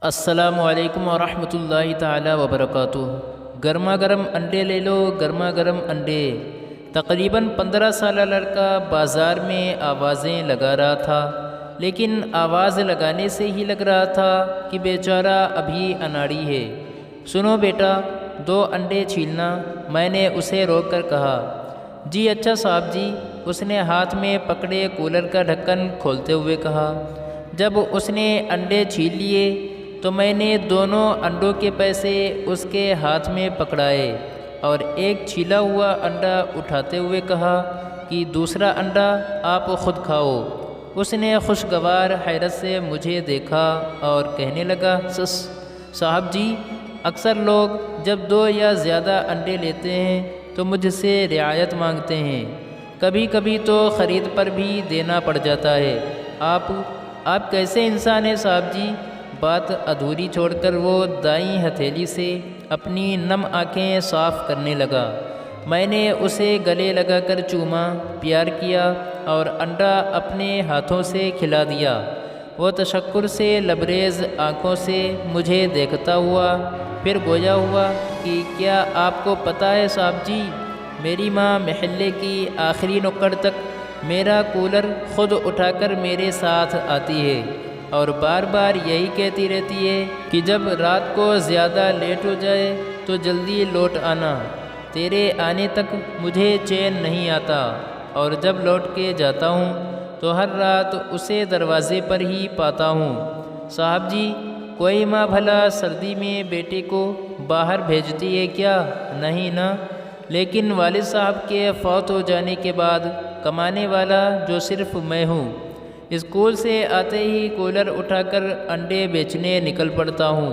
السلام علیکم ورحمۃ اللہ تعالی وبرکاتہ۔ گرما گرم انڈے لے لو، گرما گرم انڈے۔ تقریباً 15 سالہ لڑکا بازار میں آوازیں لگا رہا تھا، لیکن آواز لگانے سے ہی لگ رہا تھا کہ بیچارہ ابھی اناڑی ہے۔ سنو بیٹا، 2 انڈے چھیلنا، میں نے اسے روک کر کہا۔ جی اچھا صاحب جی، اس نے ہاتھ میں پکڑے کولر کا ڈھکن کھولتے ہوئے کہا۔ جب اس نے انڈے چھیل لیے تو میں نے دونوں انڈوں کے پیسے اس کے ہاتھ میں پکڑائے اور ایک چھیلا ہوا انڈا اٹھاتے ہوئے کہا کہ دوسرا انڈا آپ خود کھاؤ۔ اس نے خوشگوار حیرت سے مجھے دیکھا اور کہنے لگا، صاحب جی، اکثر لوگ جب 2 یا زیادہ انڈے لیتے ہیں تو مجھ سے رعایت مانگتے ہیں، کبھی کبھی تو خرید پر بھی دینا پڑ جاتا ہے۔ آپ کیسے انسان ہیں صاحب جی؟ بات ادھوری چھوڑ کر وہ دائیں ہتھیلی سے اپنی نم آنکھیں صاف کرنے لگا۔ میں نے اسے گلے لگا کر چوما، پیار کیا اور انڈا اپنے ہاتھوں سے کھلا دیا۔ وہ تشکر سے لبریز آنکھوں سے مجھے دیکھتا ہوا، پھر گویا ہوا کہ کیا آپ کو پتہ ہے صاحب جی، میری ماں محلے کی آخری نکڑ تک میرا کولر خود اٹھا کر میرے ساتھ آتی ہے اور بار بار یہی کہتی رہتی ہے کہ جب رات کو زیادہ لیٹ ہو جائے تو جلدی لوٹ آنا، تیرے آنے تک مجھے چین نہیں آتا، اور جب لوٹ کے جاتا ہوں تو ہر رات اسے دروازے پر ہی پاتا ہوں۔ صاحب جی، کوئی ماں بھلا سردی میں بیٹے کو باہر بھیجتی ہے کیا؟ نہیں نا۔ لیکن والد صاحب کے فوت ہو جانے کے بعد کمانے والا جو صرف میں ہوں، اسکول سے آتے ہی کولر اٹھا کر انڈے بیچنے نکل پڑتا ہوں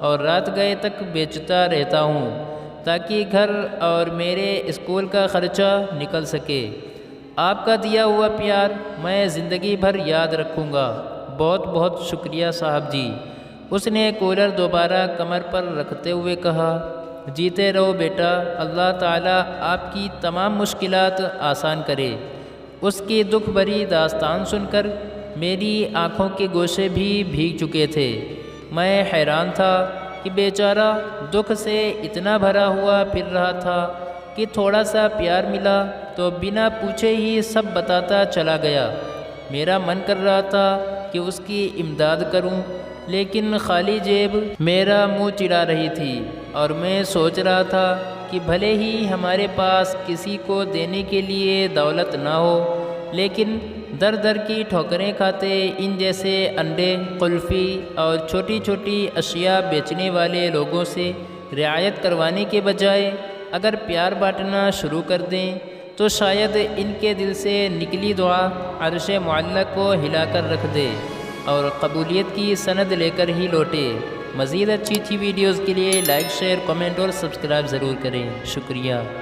اور رات گئے تک بیچتا رہتا ہوں تاکہ گھر اور میرے اسکول کا خرچہ نکل سکے۔ آپ کا دیا ہوا پیار میں زندگی بھر یاد رکھوں گا۔ بہت بہت شکریہ صاحب جی۔ اس نے کولر دوبارہ کمر پر رکھتے ہوئے کہا۔ جیتے رہو بیٹا، اللہ تعالیٰ آپ کی تمام مشکلات آسان کرے۔ اس کی دکھ بھری داستان سن کر میری آنکھوں کے گوشے بھی بھیگ چکے تھے۔ میں حیران تھا کہ بیچارہ دکھ سے اتنا بھرا ہوا پھر رہا تھا کہ تھوڑا سا پیار ملا تو بنا پوچھے ہی سب بتاتا چلا گیا۔ میرا من کر رہا تھا کہ اس کی امداد کروں، لیکن خالی جیب میرا منہ چڑھا رہی تھی اور میں سوچ رہا تھا کہ بھلے ہی ہمارے پاس کسی کو دینے کے لیے دولت نہ ہو، لیکن در در کی ٹھوکریں کھاتے ان جیسے انڈے، قلفی اور چھوٹی چھوٹی اشیاء بیچنے والے لوگوں سے رعایت کروانے کے بجائے اگر پیار بانٹنا شروع کر دیں تو شاید ان کے دل سے نکلی دعا عرش معلیٰ کو ہلا کر رکھ دے اور قبولیت کی سند لے کر ہی لوٹے۔ مزید اچھی ویڈیوز کے لیے لائک، شیئر، کمنٹ اور سبسکرائب ضرور کریں۔ شکریہ۔